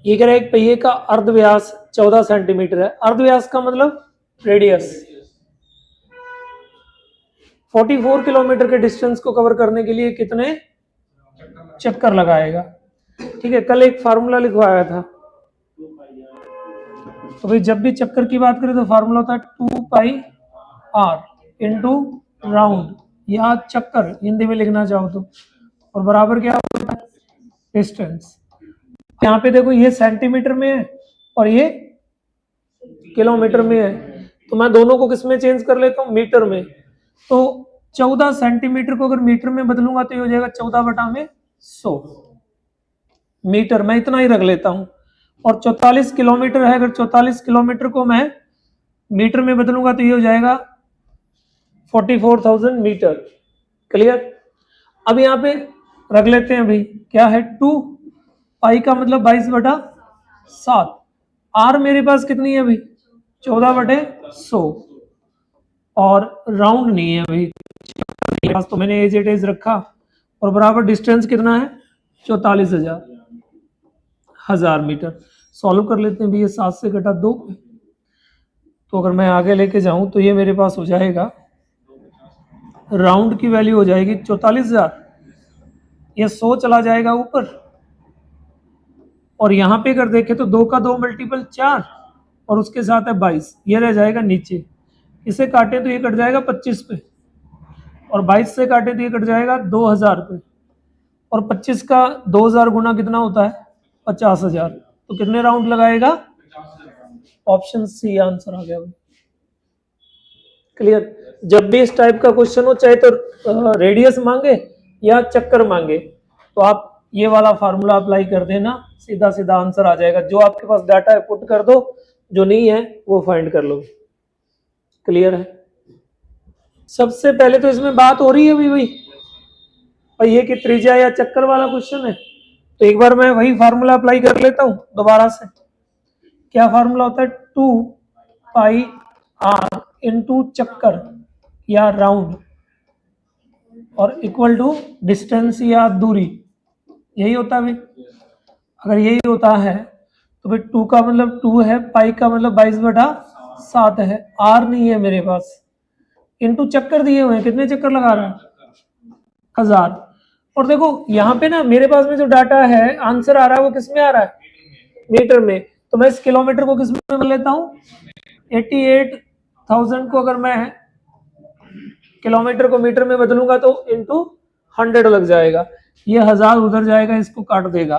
ये कह रहा है एक पहिए का अर्धव्यास 14 सेंटीमीटर है। अर्धव्यास का मतलब रेडियस। 44 किलोमीटर के डिस्टेंस को कवर करने के लिए कितने चक्कर लगाएगा। ठीक है, कल एक फार्मूला लिखवाया था, तो भाई जब भी चक्कर की बात करें तो फार्मूला होता है 2πr इंटू राउंड या चक्कर हिंदी में लिखना चाहो तो, और बराबर क्या होता है डिस्टेंस। यहाँ पे देखो ये सेंटीमीटर में है और ये किलोमीटर में है, तो मैं दोनों को किस में चेंज कर लेता हूँ, मीटर में। तो 14 सेंटीमीटर को अगर मीटर में बदलूंगा तो ये हो जाएगा 14/100 मीटर, मैं इतना ही रख लेता हूँ। और 44 किलोमीटर है, अगर 44 किलोमीटर को मैं मीटर में बदलूंगा तो ये हो जाएगा 44,000 मीटर। क्लियर। अब यहाँ पे रख लेते हैं भाई, क्या है 2 पाई का मतलब 22/7। आर मेरे पास कितनी है भाई 14/100, और राउंड नहीं है भाई मेरे पास, तो मैंने एज इट इज रखा, और बराबर डिस्टेंस कितना है 44,000 मीटर। सॉल्व कर लेते हैं भाई, ये 7 से घटा 2, तो अगर मैं आगे लेके जाऊं तो ये मेरे पास हो जाएगा, राउंड की वैल्यू हो जाएगी 44,000, ये 100 चला जाएगा ऊपर, और यहाँ पे अगर देखें तो 2 का 2 मल्टीपल 4 और उसके साथ है 22, ये रह जाएगा नीचे। इसे काटे तो ये कट जाएगा 25 पे, और 22 से काटे तो ये कट जाएगा 2000 पे, और 25 का 2000 गुना कितना होता है 50,000, तो कितने राउंड लगाएगा, ऑप्शन सी आंसर आ गया। क्लियर। जब भी इस टाइप का क्वेश्चन हो, चाहे तो रेडियस मांगे या चक्कर मांगे, तो आप ये वाला फार्मूला अप्लाई कर देना, सीधा सीधा आंसर आ जाएगा। जो आपके पास डाटा है पुट कर दो, जो नहीं है वो फाइंड कर लो। क्लियर है। सबसे पहले तो इसमें बात हो रही है भाई ये कि त्रिज्या या चक्कर वाला क्वेश्चन है, तो एक बार मैं वही फार्मूला अप्लाई कर लेता हूं दोबारा से। क्या फार्मूला होता है 2πr इंटू चक्कर या राउंड और इक्वल टू डिस्टेंस या दूरी, यही होता है भाई। अगर यही होता है तो भाई 2 का मतलब 2 है, पाई का मतलब 22/7 है, आर नहीं है मेरे पास, इंटू चक्कर दिए हुए हैं, कितने चक्कर लगा रहा है 1000। और देखो यहाँ पे ना मेरे पास में जो डाटा है आंसर आ रहा है वो किस में आ रहा है मीटर में, तो मैं इस किलोमीटर को किस में बदल लेता हूँ 88,000 को अगर मैं किलोमीटर को मीटर में बदलूंगा तो इंटू 100 लग जाएगा, ये 1000 उधर जाएगा, इसको काट देगा।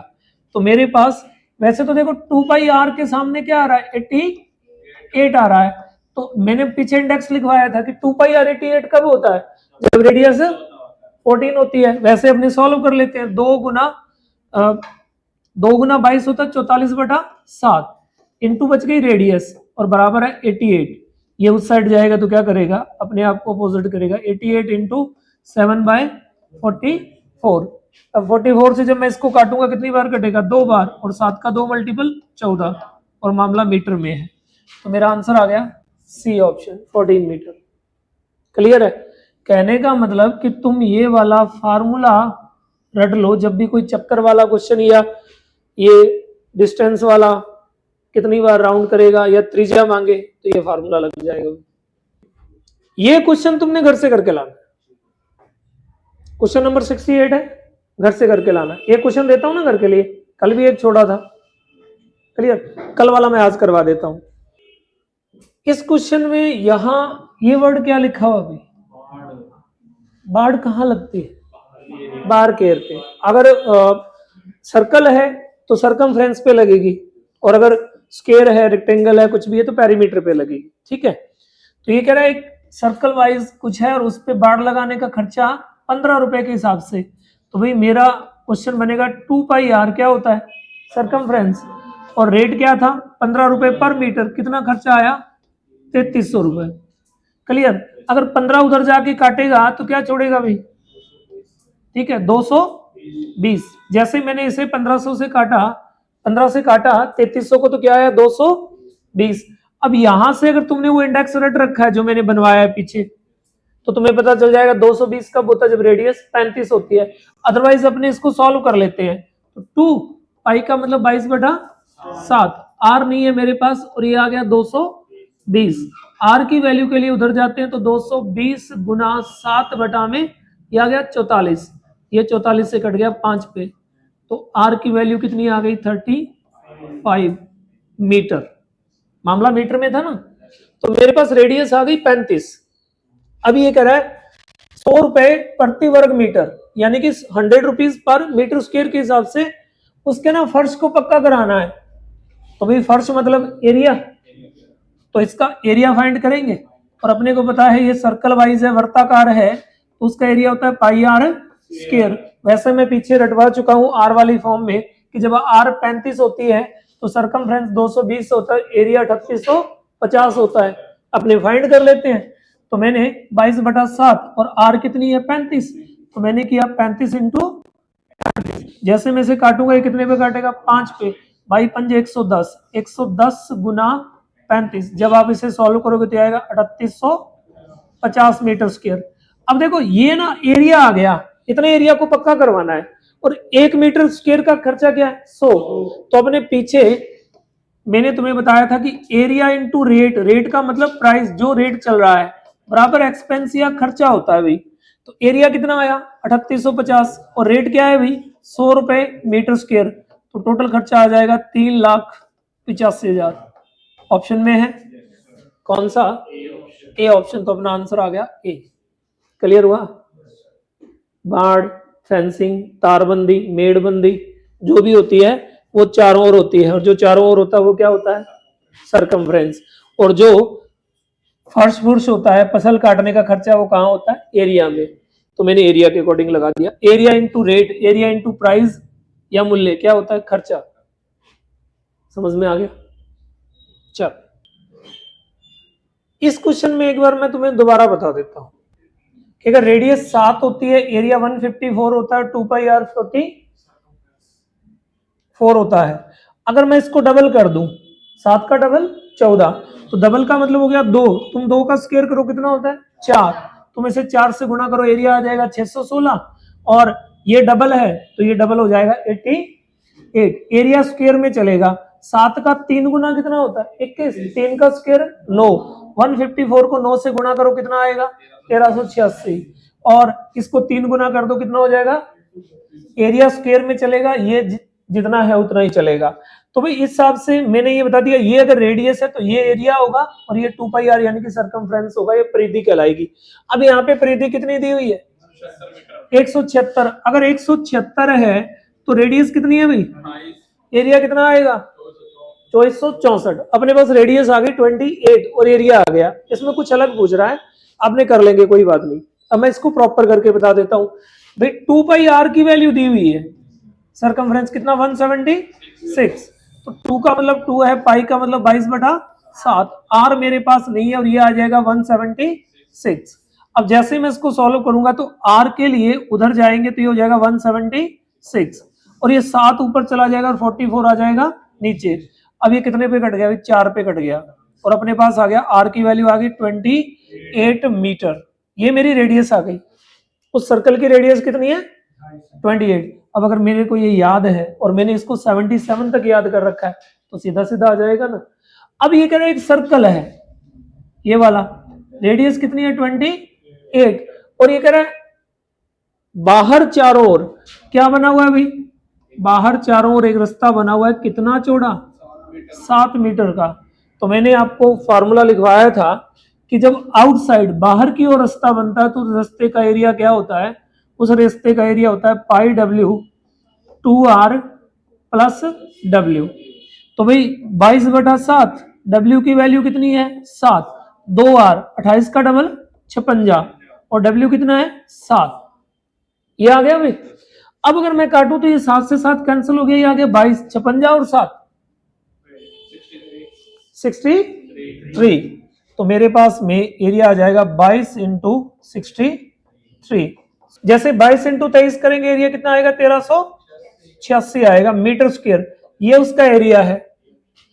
तो मेरे पास वैसे तो देखो 2πr के सामने क्या आ रहा है 88 आ रहा है, तो मैंने पीछे इंडेक्स लिखवाया था कि 2πr 88 कब होता है जब रेडियस 14 होती है। वैसे अपने सॉल्व कर लेते हैं, 2 गुना 22 होता है 44/7 इंटू बच गई रेडियस और बराबर है 88, ये उस साइड जाएगा तो क्या करेगा अपने आप को अपोजिट करेगा, 88 इंटू 7/44। अब 44 से जब मैं इसको काटूंगा कितनी बार कटेगा 2 बार, और 7 का 2 मल्टीपल 14, और मामला मीटर में है, तो मेरा आंसर आ गया सी ऑप्शन 14 मीटर। क्लियर है। कहने का मतलब कि तुम ये वाला फार्मूला रट लो, जब भी कोई चक्कर वाला क्वेश्चन या ये डिस्टेंस वाला कितनी बार राउंड करेगा या त्रिज्या मांगे तो ये फार्मूला लग जाएगा। ये क्वेश्चन तुमने घर से करके लाना, क्वेश्चन नंबर 68 है, घर से करके लाना। ये क्वेश्चन देता हूं ना घर के लिए, कल भी एक छोड़ा था। क्लियर। कल वाला मैं आज करवा देता हूं। इस क्वेश्चन में यहां ये वर्ड क्या लिखा हुआ अभी, बाढ़ कहां लगती है बार केयर पे। अगर सर्कल है तो सरकमफ्रेंस पे लगेगी, और अगर स्क्वायर है रेक्टेंगल है कुछ भी है तो पेरीमीटर पे लगेगी। ठीक है। तो ये कह रहा है एक सर्कल वाइज कुछ है और उस पे बाड़ लगाने का खर्चा 15 रुपए के हिसाब से, तो भाई मेरा क्वेश्चन बनेगा 2πr क्या होता है सरकमफ्रेंस, और रेट क्या था 15 रुपए पर मीटर, कितना खर्चा आया 3300 रुपए। क्लियर। अगर 15 उधर जाके काटेगा तो क्या छोड़ेगा भाई, ठीक है 220। जैसे मैंने इसे 1500 से काटा, 15 से काटा 3300 को, तो क्या आया 220। अब यहां से अगर तुमने वो इंडेक्स रट रखा है जो मैंने बनवाया है पीछे, तो तुम्हें पता चल जाएगा 220 कब होता है जब रेडियस 35 होती है। अदरवाइज अपने इसको सॉल्व कर लेते हैं, तो 2 पाई का मतलब 22/7 7, आर नहीं है मेरे पास और ये आ गया 220। आर की वैल्यू के लिए उधर जाते हैं तो 220 गुना 7 बटा में ये आ गया 44, ये 44 से कट गया 5 पे, तो आर की वैल्यू कितनी आ गई 35 मीटर। मामला मीटर में था ना, तो मेरे पास रेडियस आ गई 35। अब ये कह रहा है 100 रुपए प्रति वर्ग मीटर, यानी कि 100 रुपीज पर मीटर स्क्वायर के हिसाब से उसके ना फर्श को पक्का कराना है। तो भाई फर्श मतलब एरिया, तो इसका एरिया फाइंड करेंगे और अपने को पता है ये सर्कल वाइज है, वर्ताकार है, तो उसका एरिया होता है पाई आर स्क्वायर। वैसे मैं पीछे रटवा चुका हूं आर वाली फॉर्म में कि जब आर 35 होती है तो सरकमफ्रेंस 220 होता है, एरिया 3850 होता है। अपने फाइंड कर लेते हैं। तो मैंने 22/7 और आर कितनी है 35, तो मैंने किया 35 इंटू, जैसे मैं इसे काटूंगा ये कितने पे काटेगा 5 पे, बाई 5 110, 110 गुना 35, जब आप इसे सॉल्व करोगे तो आएगा 3850 मीटर स्क्वायर। अब देखो ये ना एरिया आ गया, इतने एरिया को पक्का करवाना है और 1 मीटर स्क्वायर का खर्चा क्या है 100। तो अपने पीछे मैंने तुम्हें बताया था कि एरिया इंटू रेट, रेट का मतलब प्राइस, जो रेट चल रहा है बराबर एक्सपेंस या खर्चा होता है भाई। तो एरिया कितना आया 3850 और रेट क्या है भाई 100 रुपए मीटर स्क्वायर, तो टोटल खर्चा आ जाएगा 3,85,000। ऑप्शन में है कौन सा, ए ऑप्शन, तो अपना आंसर आ गया ए। क्लियर हुआ। बाड़, फेंसिंग, तारबंदी, मेड़बंदी जो भी होती है वो चारों ओर होती है, और जो चारों ओर होता है वो क्या होता है सरकमफ्रेंस। और जो फर्श फुर्श होता है, फसल काटने का खर्चा, वो कहाँ होता है एरिया में। तो मैंने एरिया के अकॉर्डिंग लगा दिया। Area into rate, area into price या मूल्य क्या होता है खर्चा। समझ में आ गया। चल इस क्वेश्चन में एक बार मैं तुम्हें दोबारा बता देता हूं कि अगर रेडियस 7 होती है, एरिया 154 होता है, 2 पाई आर 44 होता है। अगर मैं इसको डबल कर दूं, 7 का डबल 14, तो डबल का मतलब हो गया 2, तुम 2 का स्क्वायर करो कितना होता है 4, तुम इसे 4 से गुणा करो, एरिया आ जाएगा 616, और ये डबल है तो ये डबल हो जाएगा 88। एरिया स्क्वायर में चलेगा, 7 का 3 गुना कितना होता है 21, 3 का स्क्वायर 9, 154 को 9 से गुणा करो कितना आएगा 1386, और इसको 3 गुना कर दो कितना हो जाएगा, एरिया स्क्वायर में चलेगा, ये जितना है उतना ही चलेगा। तो भाई इस हिसाब से मैंने ये बता दिया, ये अगर रेडियस है तो ये एरिया होगा और ये 2 पाई आर यानी कि सरकमफ्रेंस होगा, ये परिधि कहलाएगी। अब यहाँ पे परिधि कितनी दी हुई है 176। अगर 176 है तो रेडियस कितनी है भाई, एरिया कितना आएगा 2464। अपने पास रेडियस आ गई 28 और एरिया आ गया। इसमें कुछ अलग पूछ रहा है, आपने कर लेंगे कोई बात नहीं। अब मैं इसको प्रॉपर करके बता देता हूं भाई। 2 पाई आर की वैल्यू दी हुई है, सरकमफ्रेंस कितना 176, तो 2 का मतलब 2 है, पाई का मतलब 22/7, आर मेरे पास नहीं है और ये आ जाएगा 176। अब जैसे मैं इसको सॉल्व करूंगा तो आर के लिए उधर जाएंगे तो ये हो जाएगा 176 और ये 7 ऊपर चला जाएगा और 44 आ जाएगा नीचे। अब ये कितने पे कट गया, 4 पे कट गया और अपने पास आ गया आर की वैल्यू आ गई 28 मीटर। ये मेरी रेडियस आ गई। उस सर्कल की रेडियस कितनी है 28। अब अगर मेरे को ये याद है और मैंने इसको 77 तक याद कर रखा है तो सीधा सीधा आ जाएगा ना। अब ये कह रहा है एक सर्कल है ये वाला, रेडियस कितनी है 28 और ये कह रहा है बाहर चारों ओर क्या बना हुआ है भाई, बाहर चारों ओर एक रास्ता बना हुआ है, कितना चौड़ा 7 मीटर का। तो मैंने आपको फॉर्मूला लिखवाया था कि जब आउटसाइड बाहर की ओर रास्ता बनता है तो रास्ते का एरिया क्या होता है, उस रास्ते का एरिया होता है पाई डब्ल्यू 2r प्लस डब्ल्यू। तो भाई 22/7, डब्ल्यू की वैल्यू कितनी है 7, 2r 28 का डबल 56 और डब्ल्यू कितना है 7, ये आ गया भाई। अब अगर मैं काटूं तो ये 7 से 7 कैंसिल हो गया, ये आ गया 22, 56 और 7 63। तो मेरे पास में एरिया आ जाएगा 22 इंटू 63। जैसे 22 इंटू 23 करेंगे एरिया कितना आएगा 1386 आएगा मीटर स्क्वायर। ये उसका एरिया है,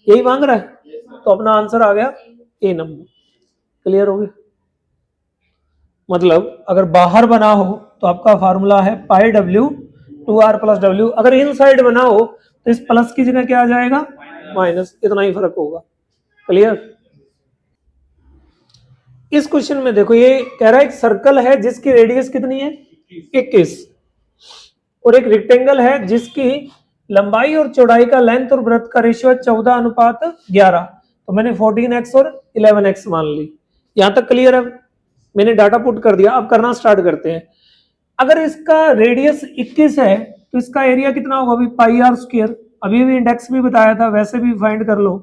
यही मांग रहा है, तो अपना आंसर आ गया ए नंबर। क्लियर हो गया। मतलब अगर बाहर बना हो तो आपका फार्मूला है पाई डब्ल्यू 2r प्लस डब्ल्यू। अगर इन साइड बना हो तो इस प्लस की जगह क्या आ जाएगा माइनस, इतना ही फर्क होगा। क्लियर? इस क्वेश्चन में देखो ये कह रहा है एक सर्कल है जिसकी रेडियस कितनी है 21 और एक रेक्टेंगल है जिसकी लंबाई और चौड़ाई का लेंथ और ब्रेड्थ का रेशियो है 14:11। तो मैंने 14x और 11x मान ली। यहां तक क्लियर है? मैंने डाटा पुट कर दिया। अब करना स्टार्ट करते हैं। अगर इसका रेडियस 21 है तो इसका एरिया कितना होगा अभी पाई आर स्क्वायर। अभी भी इंडेक्स भी बताया था, वैसे भी फाइंड कर लो।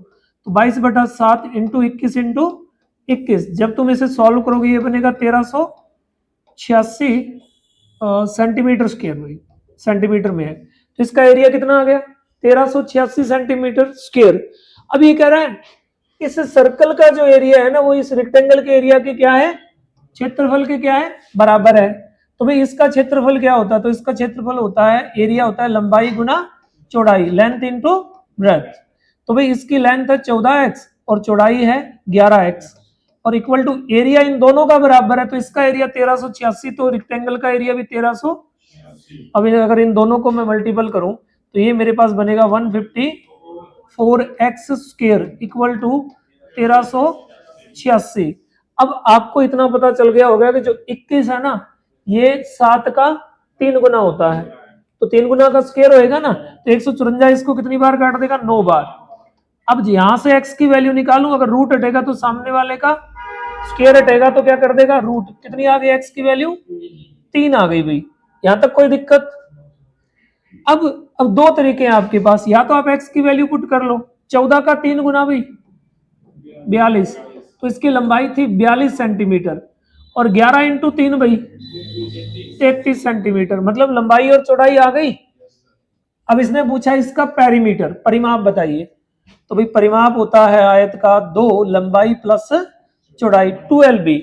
तो 22/7 इंटू 21 इंटू 21, जब तुम इसे सॉल्व करोगे ये बनेगा 1386 सेंटीमीटर स्क्वायर। भाई सेंटीमीटर में है तो इसका एरिया कितना आ गया 1386 सेंटीमीटर स्क्वायर। अब ये कह रहा है इस सर्कल का जो एरिया है ना वो इस रेक्टेंगल के एरिया के क्या है क्षेत्रफल के क्या है बराबर है। तो भाई इसका क्षेत्रफल क्या होता है? तो इसका क्षेत्रफल होता है एरिया होता है लंबाई गुना चौड़ाई, लेंथ इंटू ब्रेड्थ। तो भाई इसकी लेंथ है 14x और चौड़ाई है 11x और इक्वल टू एरिया इन दोनों का बराबर है। तो इसका एरिया 1386 तो रेक्टेंगल का एरिया भी 1300। अब अगर इन दोनों को मैं मल्टीपल करूं तो ये मेरे पास बनेगा 154x स्क्वायर इक्वल टू 1386। अब आपको इतना पता चल गया होगा कि जो 21 है ना ये 7 का 3 गुना होता है। तो 3 गुना का स्क्वायर होएगा ना तो 154 इसको कितनी बार काट देगा 9 बार। अब यहां से x की वैल्यू निकालूं, अगर रूट हटेगा तो सामने वाले का स्क्वायर हटेगा तो क्या कर देगा रूट। कितनी आ गई x की वैल्यू 3 आ गई। भाई यहां तक कोई दिक्कत? अब दो तरीके हैं आपके पास, या तो आप x की वैल्यू पुट कर लो 14 का 3 गुना भाई 42, तो इसकी लंबाई थी 42 सेंटीमीटर और 11 इंटू 3 भाई 33 सेंटीमीटर, मतलब लंबाई और चौड़ाई आ गई। अब इसने पूछा इसका पेरीमीटर परिमाप बताइए। तो भाई परिमाप होता है आयत का 2 लंबाई प्लस चौड़ाई 2lb।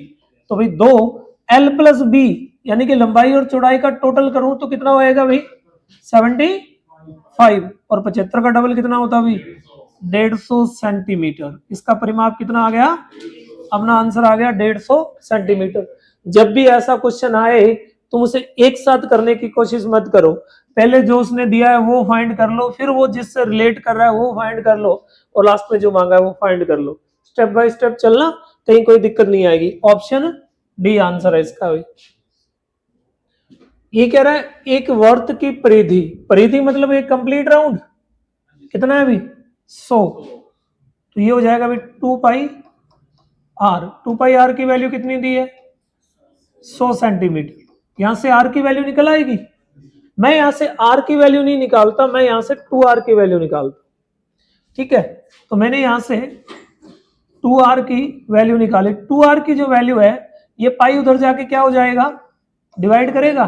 तो भाई 2l प्लस b यानी कि लंबाई और चौड़ाई का टोटल करूं तो कितना होएगा भाई 75 और 75 का डबल कितना होता भाई 150 सेंटीमीटर। इसका परिमाप कितना आ गया? अपना आंसर आ गया 150 सेंटीमीटर। जब भी ऐसा क्वेश्चन आए तुम उसे एक साथ करने की कोशिश मत करो। पहले जो उसने दिया है वो फाइंड कर लो, फिर वो जिससे रिलेट कर रहा है वो फाइंड कर लो और लास्ट में जो मांगा है वो फाइंड कर लो। स्टेप बाय स्टेप चलना, कहीं कोई दिक्कत नहीं आएगी। ऑप्शन डी आंसर है इसका। भाई ये कह रहा है एक वर्त की परिधि, परिधि मतलब एक कंप्लीट राउंड कितना है भाई 100। तो ये हो जाएगा भाई 2 पाई आर। 2 पाई आर की वैल्यू कितनी दी है 100 सेंटीमीटर। यहां से आर की वैल्यू निकल आएगी। मैं यहां से आर की वैल्यू नहीं निकालता, मैं यहां से 2r की वैल्यू निकालता। ठीक है, तो मैंने यहां से 2r की वैल्यू निकाली। 2r की जो वैल्यू है ये पाई उधर जाके क्या हो जाएगा डिवाइड करेगा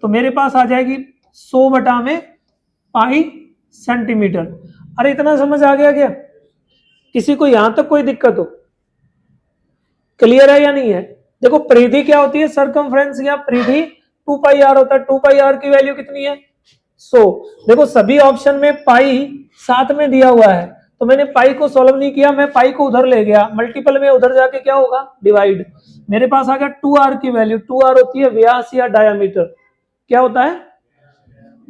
तो मेरे पास आ जाएगी 100 बटा में पाई सेंटीमीटर। अरे इतना समझ आ गया क्या? किसी को यहां तक कोई दिक्कत हो? क्लियर है या नहीं है? देखो परिधि क्या होती है सरकमफ्रेंस या परिधि 2 पाई आर होता है। 2 पाई आर की वैल्यू कितनी है 100। देखो सभी ऑप्शन में पाई साथ में दिया हुआ है तो मैंने पाई को सॉल्व नहीं किया, मैं पाई को उधर ले गया मल्टीपल में, उधर जाके क्या होगा डिवाइड। मेरे पास आ गया 2r की वैल्यू। 2r होती है व्यास या डायामीटर। क्या होता है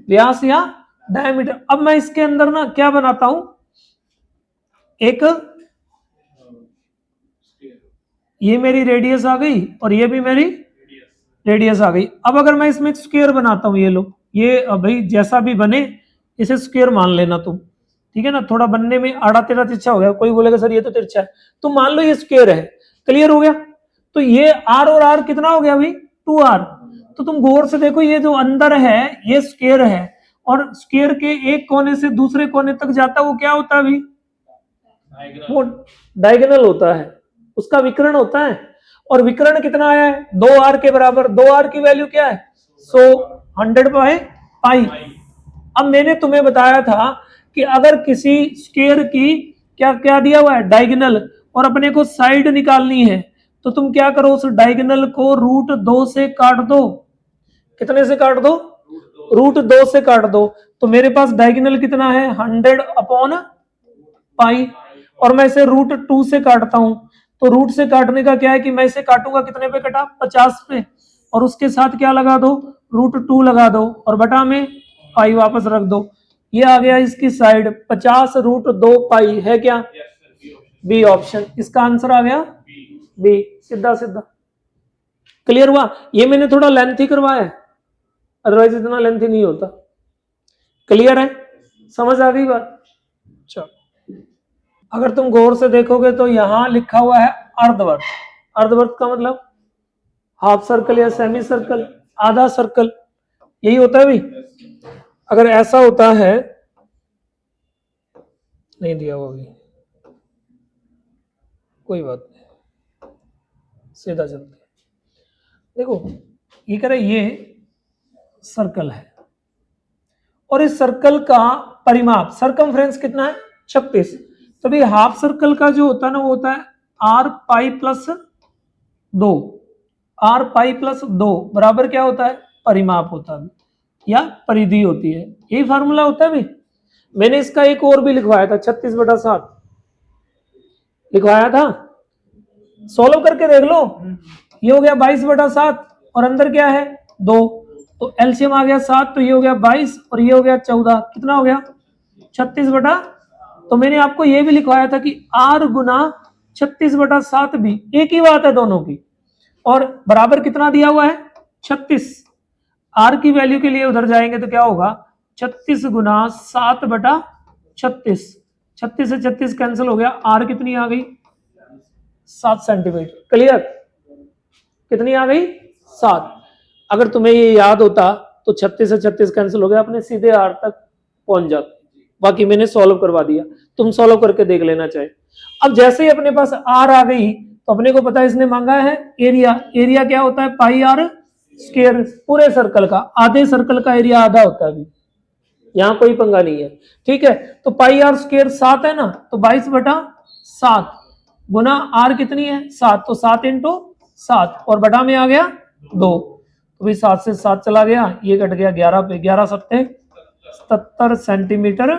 व्यास या डायामीटर। अब मैं इसके अंदर ना क्या बनाता हूं एक, ये मेरी रेडियस आ गई और ये भी मेरी रेडियस आ गई। अब अगर मैं इसमें स्क्वायर बनाता हूं, ये लो ये भाई जैसा भी बने इसे स्क्वायर मान लेना तुम, ठीक है ना। थोड़ा बनने में आड़ा तेरा तिरछा हो गया, कोई बोलेगा सर ये तो तिरछा है, तो मान लो ये स्क्वायर है। क्लियर हो गया? तो ये r और r कितना हो गया भाई 2r। तो तुम गौर से देखो ये जो अंदर है ये स्क्वायर है और स्क्वायर के एक कोने से दूसरे कोने तक जाता है वो क्या होता है भाई वो डायगोनल होता है, उसका विकर्ण होता है। और विकर्ण कितना आया है 2r के बराबर। 2r की वैल्यू क्या है 100 बाय पाई। अब मैंने तुम्हें बताया था कि अगर किसी स्क्वायर की क्या क्या दिया हुआ है डायगोनल और अपने को साइड निकालनी है तो तुम क्या करो उस डायगोनल को √2 से काट दो। कितने से काट दो √2 से काट दो। तो मेरे पास डायगोनल कितना है 100/पाई और मैं इसे √2 से काटता हूं। तो रूट से काटने का क्या है कि मैं इसे काटूंगा कितने पे कटा 50 पे और उसके साथ क्या लगा दो √2 लगा दो और बटा में पाई वापस रख दो। ये आ गया इसकी साइड 50√2 है क्या? बी ऑप्शन, इसका आंसर आ गया बी, सीधा सीधा। क्लियर हुआ? ये मैंने थोड़ा लेंथी करवाया है, अदरवाइज इतना लेंथी नहीं होता। क्लियर है? समझ आ गई बात? चलो, अगर तुम गौर से देखोगे तो यहां लिखा हुआ है अर्धवर्त। अर्धवर्त का मतलब हाफ सर्कल या सेमी सर्कल, आधा सर्कल, यही होता है भाई। अगर ऐसा होता है, नहीं दिया वो भी, कोई बात नहीं, सीधा चलते। देखो ये कह रहे ये सर्कल है और इस सर्कल का परिमाप सरकमफ्रेंस कितना है? 36। तो भाई हाफ सर्कल का जो होता है ना वो होता है r pi plus 2। r pi plus 2 बराबर क्या होता है? परिमाप होता है या परिधि होती है, यही फार्मूला होता है भाई। मैंने इसका एक और भी लिखवाया था, 36/7 लिखवाया था, सोल्व करके देख लो। ये हो गया 22/7 और अंदर क्या है 2, तो एलसीएम आ गया 7, तो ये हो गया 22 और ये हो गया 14, कितना हो गया 36 तो मैंने आपको ये भी लिखवाया था कि r गुना 36/7 भी एक ही बात है दोनों की, और बराबर कितना दिया हुआ है 36। r की वैल्यू के लिए उधर जाएंगे तो क्या होगा 36 गुना 7/36, 36 से 36 कैंसिल हो गया, r कितनी आ गई 7 सेंटीमीटर। क्लियर? कितनी आ गई 7। अगर तुम्हें ये याद होता तो 36 से 36 कैंसिल हो गया, अपने सीधे r तक पहुंच जाते। बाकी मैंने सॉल्व करवा दिया, तुम सॉल्व करके देख लेना चाहे। अब जैसे ही अपने पास r आ गई तो अपने को पता है इसने मांगा है एरिया। एरिया क्या होता है? पाई r स्क्वायर। पूरे सर्कल का, आधे सर्कल का एरिया आधा होता है अभी, यहाँ कोई पंगा नहीं है। ठीक है, तो पाई r स्क्वायर 7 है ना, तो 22/7 गुना r कितनी है 7, तो 7 × 7 और बटा में आ गया 2, तो भाई 7 से 7 चला गया, ये कट गया 11 पे, 11 7 77 सेंटीमीटर,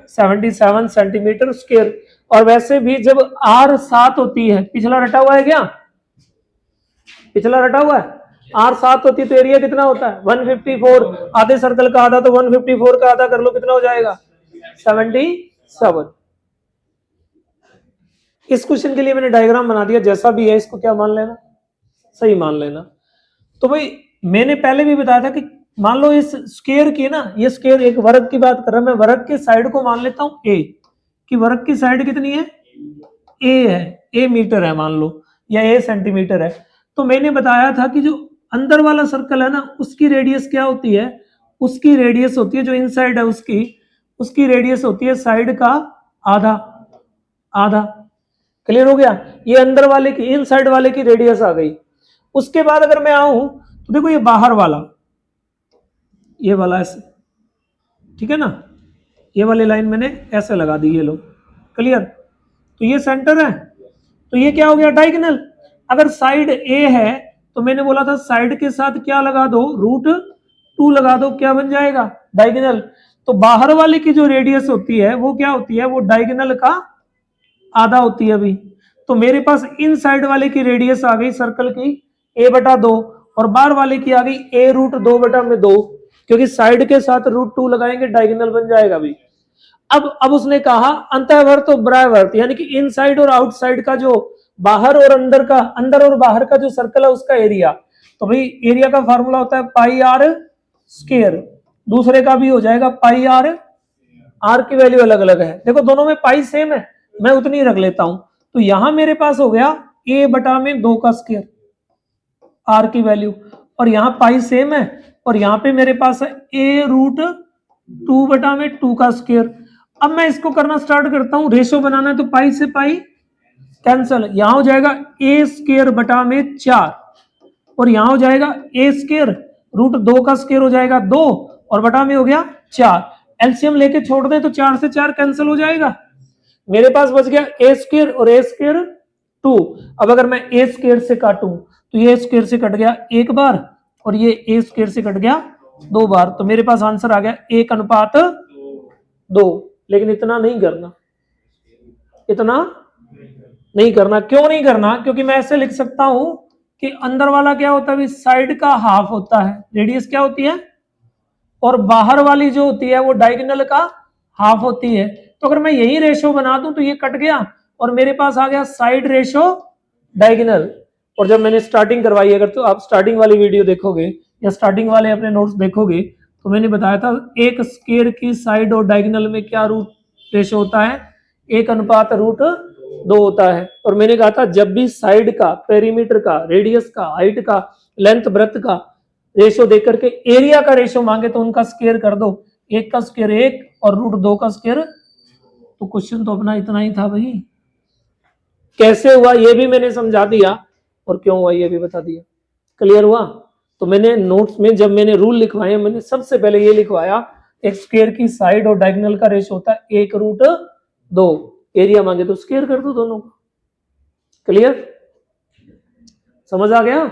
77 सेंटीमीटर स्क्वायर। और वैसे भी जब r 7 होती है, पिछला रटा हुआ है क्या? पिछला रटा हुआ है, r 7 होती है तो एरिया कितना होता है 154। आधे सर्कल का आधा, तो 154 का आधा कर लो, कितना हो जाएगा 77। इस क्वेश्चन के लिए मैंने डायग्राम बना दिया, जैसा भी है इसको क्या मान लेना, सही मान लेना। तो भाई मैंने पहले भी बताया था कि मान लो इस स्क्वायर की ना, ये स्क्वायर एक वर्ग की बात कर रहा है, मैं वर्ग के साइड को मान लेता हूं a, कि वर्ग की साइड कितनी है a है, a मीटर है मान लो, या a सेंटीमीटर है। तो मैंने बताया था कि जो अंदर वाला सर्कल है ना, उसकी रेडियस क्या होती है? उसकी रेडियस होती है, जो इनसाइड है उसकी रेडियस होती है साइड का आधा आधा। क्लियर हो गया? ये अंदर वाले की, इन साइड वाले की रेडियस आ गई। उसके बाद अगर मैं आऊं तो देखो ये बाहर वाला, ये वाला ऐसे, ठीक है ना, ये वाली लाइन मैंने ऐसे लगा दी, ये लो। क्लियर? तो ये सेंटर है, तो ये क्या हो गया डायगोनल। अगर साइड ए है तो मैंने बोला था साइड के साथ क्या लगा दो, √2 लगा दो, क्या बन जाएगा डायगोनल। तो बाहर वाले की जो रेडियस होती है वो क्या होती है? वो डायगोनल का आधा होती है अभी। तो मेरे पास इन साइड वाले की रेडियस आ गई सर्कल की a/2 और बाहर वाले की आ गई a√2/2, क्योंकि साइड के साथ √2 लगाएंगे, डायगोनल बन जाएगा अभी। अब उसने कहा अंतःवर्त और बाह्यवर्त, यानी कि इन साइड और आउटसाइड का जो बाहर और अंदर का, अंदर और बाहर का जो सर्कल है उसका एरिया। तो भाई एरिया का फार्मूला होता है पाई r स्क्वायर, दूसरे का भी हो जाएगा पाई r, r की वैल्यू अलग अलग है। देखो दोनों में पाई सेम है, मैं उतनी रख लेता हूं। तो यहां मेरे पास हो गया a/2 का स्क्वायर, r की वैल्यू, और यहां पाई सेम है, और यहां पे मेरे पास है a√2/2 का स्क्वायर। अब मैं इसको करना स्टार्ट करता हूं, रेशो बनाना है, तो पाई से पाई कैंसल, यहां हो जाएगा a²/4 और यहां हो जाएगा a², √2 का स्क्वायर हो जाएगा 2 और बटा में हो गया 4। एलसीएम लेके छोड़ दे तो 4 से 4 कैंसिल हो जाएगा, मेरे पास बच गया a² और a² 2। अब अगर मैं a² से काटूं तो ये स्क्वायर से कट गया एक बार और ये a² से कट गया 2 बार, तो मेरे पास आंसर आ गया 1:2। लेकिन इतना नहीं करना, इतना नहीं करना। क्यों नहीं करना? क्योंकि मैं ऐसे लिख सकता हूं कि अंदर वाला क्या होता है, साइड का हाफ होता है, रेडियस क्या होती है और बाहर वाली जो होती है वो डायगोनल का हाफ होती है। तो अगर मैं यही रेशो बना दूं तो ये कट गया और मेरे पास आ गया साइड रेशो डायगोनल। और जब मैंने स्टार्टिंग करवाई, अगर तो आप स्टार्टिंग वाली वीडियो देखोगे या स्टार्टिंग वाले अपने नोट्स देखोगे तो मैंने बताया था एक स्क्वायर की साइड और डायगोनल में क्या रूट रेशो होता है, 1:√2 होता है। और मैंने कहा था जब भी साइड का, पेरीमीटर का, रेडियस का, हाइट का, लेंथ ब्रेथ का रेशो देख करके एरिया का रेशो मांगे तो उनका स्क्वायर कर दो, 1 का स्क्वायर 1 और √2 का स्क्वायर। तो क्वेश्चन तो अपना इतना ही था भाई। कैसे हुआ ये भी मैंने समझा दिया और क्यों हुआ ये भी बता दिया। क्लियर हुआ? तो मैंने नोट्स में जब मैंने रूल लिखवाए, मैंने सबसे पहले ये लिखवाया एक स्क्वायर की साइड और डायगोनल का रेशो होता है 1√2, एरिया मांगे तो स्क्वायर कर दो दोनों का। क्लियर? समझ आ गया?